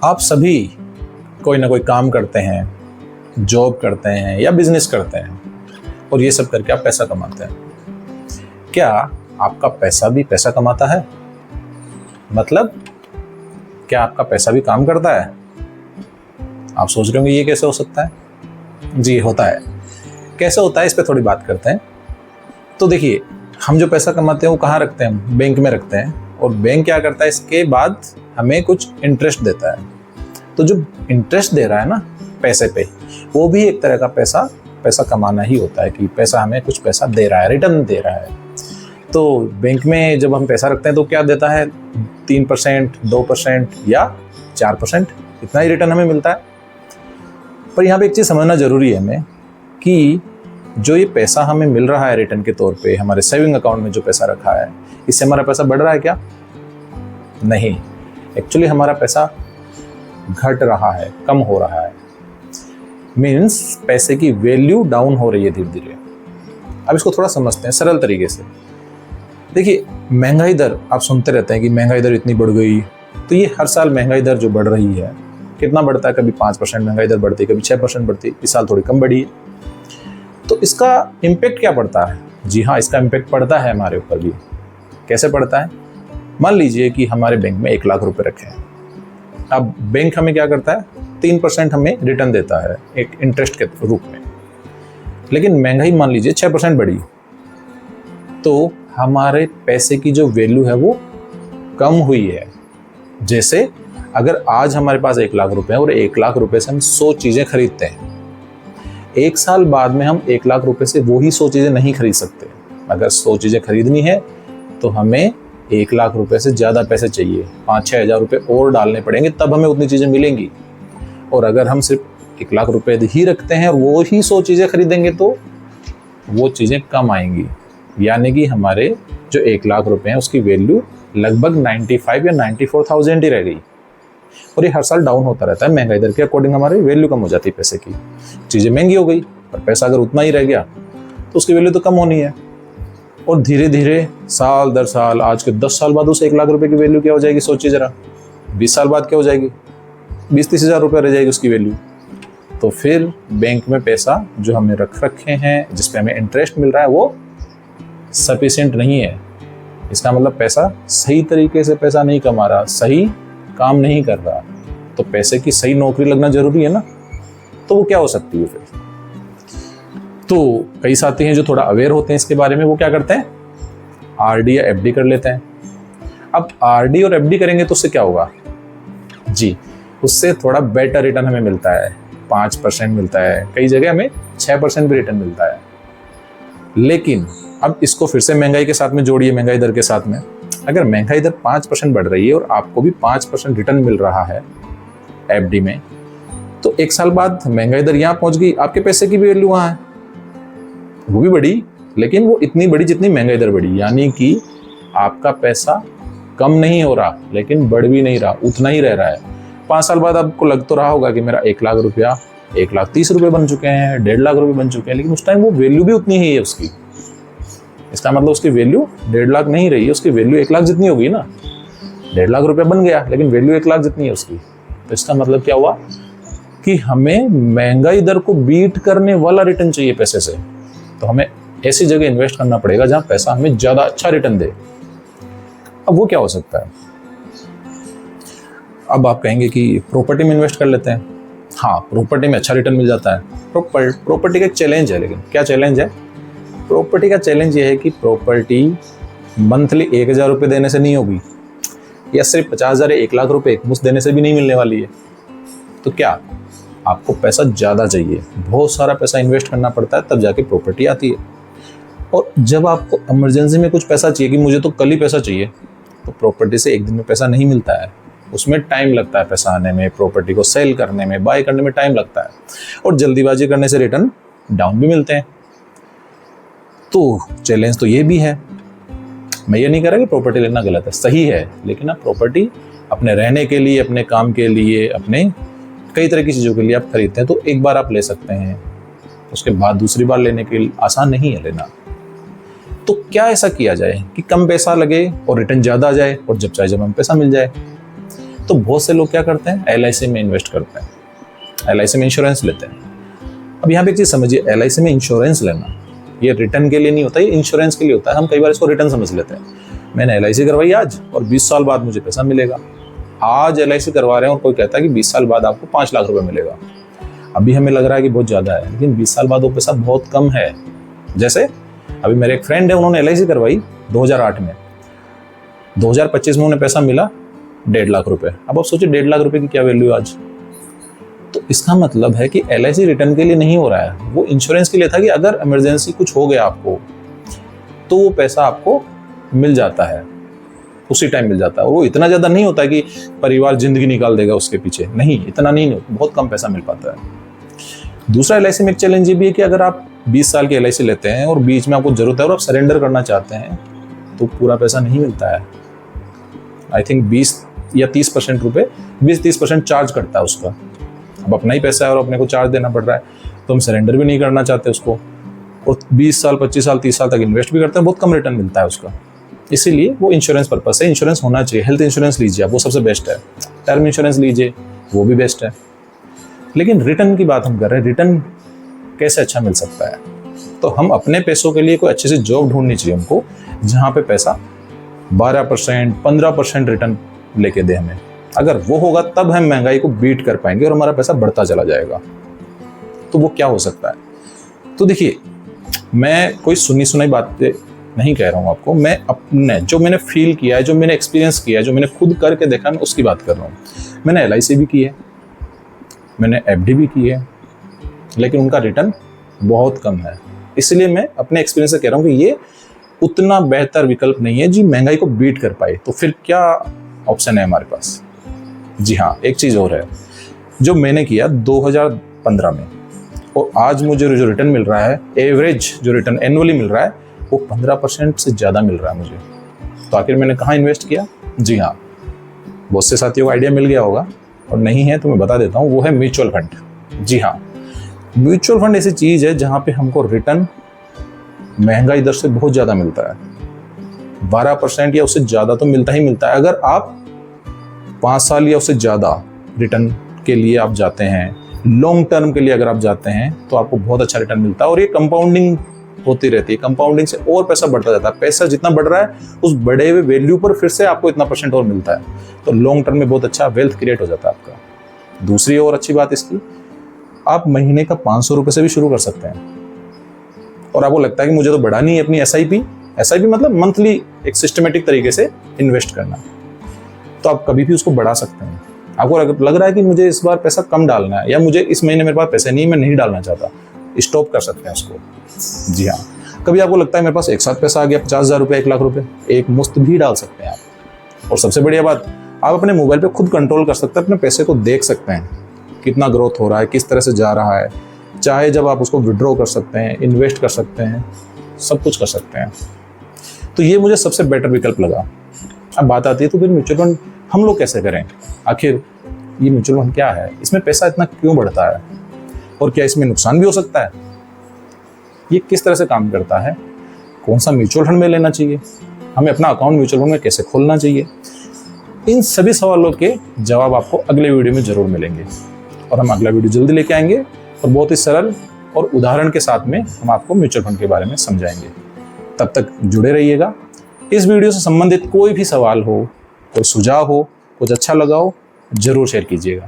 आप सभी कोई ना कोई काम करते हैं, जॉब करते हैं या बिजनेस करते हैं और ये सब करके आप पैसा कमाते हैं। क्या आपका पैसा भी पैसा कमाता है? मतलब क्या आपका पैसा भी काम करता है? आप सोच रहे होंगे ये कैसे हो सकता है? जी होता है। कैसे होता है इस पे थोड़ी बात करते हैं। तो देखिए, हम जो पैसा कमाते हैं वो कहाँ रखते हैं? बैंक में रखते हैं। और बैंक क्या करता है, इसके बाद हमें कुछ इंटरेस्ट देता है। तो जो इंटरेस्ट दे रहा है ना पैसे पे, वो भी एक तरह का पैसा कमाना ही होता है कि पैसा हमें कुछ पैसा दे रहा है, रिटर्न दे रहा है। तो बैंक में जब हम पैसा रखते हैं तो क्या देता है? 3%, 2% या 4%, इतना ही रिटर्न हमें मिलता है। पर यहाँ पे एक चीज़ समझना ज़रूरी है हमें कि जो ये पैसा हमें मिल रहा है रिटर्न के तौर पे, हमारे सेविंग अकाउंट में जो पैसा रखा है, इससे हमारा पैसा बढ़ रहा है क्या? नहीं, एक्चुअली हमारा पैसा घट रहा है, कम हो रहा है। मीन्स पैसे की वैल्यू डाउन हो रही है धीरे धीरे। अब इसको थोड़ा समझते हैं सरल तरीके से। देखिए, महंगाई दर आप सुनते रहते हैं कि महंगाई दर इतनी बढ़ गई। तो ये हर साल महंगाई दर जो बढ़ रही है, कितना बढ़ता है? कभी 5% महंगाई दर बढ़ती है, कभी 6% बढ़ती है। इस साल थोड़ी कम बढ़ी है। तो इसका इम्पैक्ट क्या पड़ता है? जी हाँ, इसका इम्पैक्ट पड़ता है हमारे ऊपर भी। कैसे पड़ता है? मान लीजिए कि हमारे बैंक में 1 लाख रुपए रखे हैं। अब बैंक हमें क्या करता है? 3% हमें रिटर्न देता है एक इंटरेस्ट के रूप में। लेकिन महंगाई मान लीजिए 6% बढ़ी, तो हमारे पैसे की जो वैल्यू है वो कम हुई है। जैसे अगर आज हमारे पास 1 लाख रुपए है और 1 लाख रुपए से हम 100 चीज़ें खरीदते हैं, 1 साल बाद में हम 1 लाख रुपए से वो ही 100 चीज़ें नहीं खरीद सकते। अगर 100 चीज़ें खरीदनी है तो हमें 1 लाख रुपए से ज़्यादा पैसे चाहिए, 5-6 हज़ार रुपये और डालने पड़ेंगे, तब हमें उतनी चीज़ें मिलेंगी। और अगर हम सिर्फ 1 लाख रुपए ही रखते हैं और वो ही 100 चीज़ें खरीदेंगे तो वो चीज़ें कम आएंगी। यानी कि हमारे जो 1 लाख रुपए हैं उसकी वैल्यू लगभग 95 या 94,000 ही रह गई। और ये हर साल डाउन होता रहता है। महंगाई दर के अकॉर्डिंग हमारी वैल्यू कम हो जाती है पैसे की। चीज़ें महंगी हो गई पर पैसा अगर उतना ही रह गया तो उसकी वैल्यू तो कम होनी है। और धीरे धीरे साल दर साल, आज के 10 साल बाद उस 1 लाख रुपए की वैल्यू क्या हो जाएगी? सोचिए जरा। 20 साल बाद क्या हो जाएगी? 20-30 हज़ार रुपये रह जाएगी उसकी वैल्यू। तो फिर बैंक में पैसा जो हमें रखे हैं, जिस पे हमें इंटरेस्ट मिल रहा है, वो सफिशिएंट नहीं है। इसका मतलब पैसा सही तरीके से पैसा नहीं कमा रहा, सही काम नहीं कर रहा। तो पैसे की सही नौकरी लगना जरूरी है ना। तो वो क्या हो सकती है फिर? तो कई साथी हैं जो थोड़ा अवेयर होते हैं इसके बारे में, वो क्या करते हैं? आरडी या एफडी कर लेते हैं। अब आरडी और एफडी करेंगे तो उससे क्या होगा? जी, उससे थोड़ा बेटर रिटर्न हमें मिलता है। 5% मिलता है, कई जगह हमें 6% भी रिटर्न मिलता है। लेकिन अब इसको फिर से महंगाई के साथ में जोड़िए, महंगाई दर के साथ में। अगर महंगाई दर 5% बढ़ रही है और आपको भी 5% रिटर्न मिल रहा है एफडी में, तो 1 साल बाद महंगाई दर यहाँ पहुंच गई, आपके पैसे की भी वैल्यू वहाँ है, वो भी बढ़ी, लेकिन वो इतनी बड़ी जितनी महंगाई दर बढ़ी। यानी कि आपका पैसा कम नहीं हो रहा लेकिन बढ़ भी नहीं रहा, उतना ही रह रहा है। 5 साल बाद आपको लग तो रहा होगा कि मेरा 1 लाख रुपया 1,30,000 रुपये बन चुके हैं, 1.5 लाख रुपये बन चुके हैं, लेकिन उस टाइम वो वैल्यू भी उतनी ही है उसकी। इसका मतलब उसकी वैल्यू 1.5 लाख नहीं रही है, उसकी वैल्यू 1 लाख जितनी होगी ना। 1.5 लाख रुपया बन गया लेकिन वैल्यू 1 लाख जितनी है उसकी। तो इसका मतलब क्या हुआ कि हमें महंगाई दर को बीट करने वाला रिटर्न चाहिए पैसे से। तो हमें ऐसी जगह इन्वेस्ट करना पड़ेगा जहां पैसा हमें ज्यादा अच्छा रिटर्न दे। अब वो क्या हो सकता है? अब आप कहेंगे कि प्रॉपर्टी में इन्वेस्ट कर लेते हैं। हाँ, प्रॉपर्टी में अच्छा रिटर्न मिल जाता है। प्रॉपर्टी का एक चैलेंज है। लेकिन क्या चैलेंज है? प्रॉपर्टी का चैलेंज ये है कि प्रॉपर्टी मंथली 1,000 रुपये देने से नहीं होगी, या सिर्फ 50,000 या 1 लाख रुपये मुफ्त देने से भी नहीं मिलने वाली है। तो क्या आपको पैसा ज़्यादा चाहिए, बहुत सारा पैसा इन्वेस्ट करना पड़ता है, तब जाके प्रॉपर्टी आती है। और जब आपको इमरजेंसी में कुछ पैसा चाहिए कि मुझे तो कल ही पैसा चाहिए, तो प्रॉपर्टी से एक दिन में पैसा नहीं मिलता है। उसमें टाइम लगता है पैसा आने में, प्रॉपर्टी को सेल करने में, बाय करने में टाइम लगता है। और जल्दीबाजी करने से रिटर्न डाउन भी मिलते हैं। तो चैलेंज तो ये भी है। मैं ये नहीं कह रहा कि प्रॉपर्टी लेना गलत है, सही है। लेकिन आप प्रॉपर्टी अपने रहने के लिए, अपने काम के लिए, अपने कई तरह की चीज़ों के लिए आप खरीदते हैं, तो एक बार आप ले सकते हैं, उसके बाद दूसरी बार लेने के लिए आसान नहीं है लेना। तो क्या ऐसा किया जाए कि कम पैसा लगे और रिटर्न ज़्यादा आ जाए और जब चाहे जब हमें पैसा मिल जाए? तो बहुत से लोग क्या करते हैं, LIC में इन्वेस्ट करते हैं, LIC में इंश्योरेंस लेते हैं। अब यहाँ पे एक चीज़ समझिए, LIC में इंश्योरेंस लेना ये रिटर्न के लिए नहीं होता, ये इंश्योरेंस के लिए होता है। हम कई बार इसको रिटर्न समझ लेते हैं। मैंने LIC करवाई आज और 20 साल बाद मुझे पैसा मिलेगा। आज LIC करवा रहे हैं और कोई कहता है कि 20 साल बाद आपको 5 लाख रुपए मिलेगा। अभी हमें लग रहा है कि बहुत ज़्यादा है, लेकिन 20 साल बाद वो पैसा बहुत कम है। जैसे अभी मेरे एक फ्रेंड है, उन्होंने LIC करवाई 2008 में, 2025 में उन्हें पैसा मिला 1.5 लाख रुपए। अब आप सोचिए 1.5 लाख रुपए की क्या वैल्यू आज। तो इसका मतलब है कि LIC रिटर्न के लिए नहीं हो रहा है, वो इंश्योरेंस के लिए था कि अगर इमरजेंसी कुछ हो गया आपको तो वो पैसा आपको मिल जाता है, उसी टाइम मिल जाता है। और वो इतना ज़्यादा नहीं होता कि परिवार जिंदगी निकाल देगा उसके पीछे, नहीं, इतना नहीं, बहुत कम पैसा मिल पाता है। दूसरा LIC में एक चैलेंज ये भी है कि अगर आप 20 साल की LIC लेते हैं और बीच में आपको जरूरत है और आप सरेंडर करना चाहते हैं तो पूरा पैसा नहीं मिलता है। आई थिंक 20 या 30% रुपए, 20-30% चार्ज करता है उसका। अब अपना ही पैसा है और अपने को चार्ज देना पड़ रहा है, तो हम सरेंडर भी नहीं करना चाहते उसको, और 20 साल 25 साल 30 साल तक इन्वेस्ट भी करते हैं, बहुत कम रिटर्न मिलता है उसका। इसीलिए वो इंश्योरेंस पर्पस है, इंश्योरेंस होना चाहिए। हेल्थ इंश्योरेंस लीजिए आप, वो सबसे बेस्ट है। टर्म इंश्योरेंस लीजिए, वो भी बेस्ट है। लेकिन रिटर्न की बात हम कर रहे हैं, रिटर्न कैसे अच्छा मिल सकता है। तो हम अपने पैसों के लिए कोई अच्छी सी जॉब ढूंढनी चाहिए हमको, जहाँ पे पैसा 12% 15% रिटर्न लेके दे हमें। अगर वो होगा तब हम महंगाई को बीट कर पाएंगे और हमारा पैसा बढ़ता चला जाएगा। तो वो क्या हो सकता है? तो देखिए, मैं कोई सुनी सुनाई बातें नहीं कह रहा हूँ आपको, मैं अपने जो मैंने फील किया है, जो मैंने एक्सपीरियंस किया है, जो मैंने खुद करके देखा, मैं उसकी बात कर रहा हूँ। मैंने LIC भी की है, मैंने FD भी की है, लेकिन उनका रिटर्न बहुत कम है। इसलिए मैं अपने एक्सपीरियंस से कह रहा हूँ कि ये उतना बेहतर विकल्प नहीं है जी महंगाई को बीट कर पाए। तो फिर क्या ऑप्शन है हमारे पास? जी हाँ, एक चीज़ और है जो मैंने किया 2015 में, और आज मुझे जो रिटर्न मिल रहा है, एवरेज जो रिटर्न एनुअली मिल रहा है, वो 15% से ज़्यादा मिल रहा है मुझे। तो आखिर मैंने कहाँ इन्वेस्ट किया? जी हाँ, बहुत से साथियों को आइडिया मिल गया होगा, और नहीं है तो मैं बता देता हूँ, वो है म्यूचुअल फंड। जी हाँ, म्यूचुअल फंड ऐसी चीज़ है जहाँ पे हमको रिटर्न महंगाई दर से बहुत ज़्यादा मिलता है। 12% या उससे ज़्यादा तो मिलता ही मिलता है। अगर आप 5 साल या उससे ज़्यादा रिटर्न के लिए आप जाते हैं, लॉन्ग टर्म के लिए अगर आप जाते हैं, तो आपको बहुत अच्छा रिटर्न मिलता है। और ये कंपाउंडिंग होती रहती है, कंपाउंडिंग से और पैसा बढ़ता जाता है। पैसा जितना बढ़ रहा है, उस बढ़े हुए वैल्यू पर फिर से आपको इतना % और मिलता है। तो लॉन्ग टर्म में बहुत अच्छा वेल्थ क्रिएट हो जाता है आपका। दूसरी और अच्छी बात इसकी, आप महीने का 500 रुपये से भी शुरू कर सकते हैं। और आपको लगता है कि मुझे तो बढ़ानी है अपनी SIP मतलब मंथली एक सिस्टमेटिक तरीके से इन्वेस्ट करना, तो आप कभी भी उसको बढ़ा सकते हैं। आपको लग रहा है कि मुझे इस बार पैसा कम डालना है, या मुझे इस महीने मेरे पास पैसे नहीं, मैं नहीं डालना चाहता, स्टॉप कर सकते हैं उसको। जी हाँ, कभी आपको लगता है मेरे पास एक साथ पैसा आ गया 50,000 रुपये, 1 लाख रुपये, एक मुश्त भी डाल सकते हैं आप। और सबसे बढ़िया बात, आप अपने मोबाइल पे खुद कंट्रोल कर सकते हैं, अपने पैसे को देख सकते हैं कितना ग्रोथ हो रहा है, किस तरह से जा रहा है। चाहे जब आप उसको विड्रॉ कर सकते हैं, इन्वेस्ट कर सकते हैं, सब कुछ कर सकते हैं। तो ये मुझे सबसे बेटर विकल्प लगा। अब बात आती है तो फिर म्यूचुअल फंड हम लोग कैसे करें? आखिर ये म्यूचुअल फंड क्या है, इसमें पैसा इतना क्यों बढ़ता है, और क्या इसमें नुकसान भी हो सकता है? ये किस तरह से काम करता है? कौन सा म्यूचुअल फंड में लेना चाहिए? हमें अपना अकाउंट म्यूचुअल फंड में कैसे खोलना चाहिए? इन सभी सवालों के जवाब आपको अगले वीडियो में जरूर मिलेंगे, और हम अगला वीडियो जल्दी लेके आएंगे, और बहुत ही सरल और उदाहरण के साथ में हम आपको म्यूचुअल फंड के बारे में समझाएंगे। तब तक जुड़े रहिएगा। इस वीडियो से संबंधित कोई भी सवाल हो, कोई सुझाव हो, कुछ अच्छा लगा हो, जरूर शेयर कीजिएगा।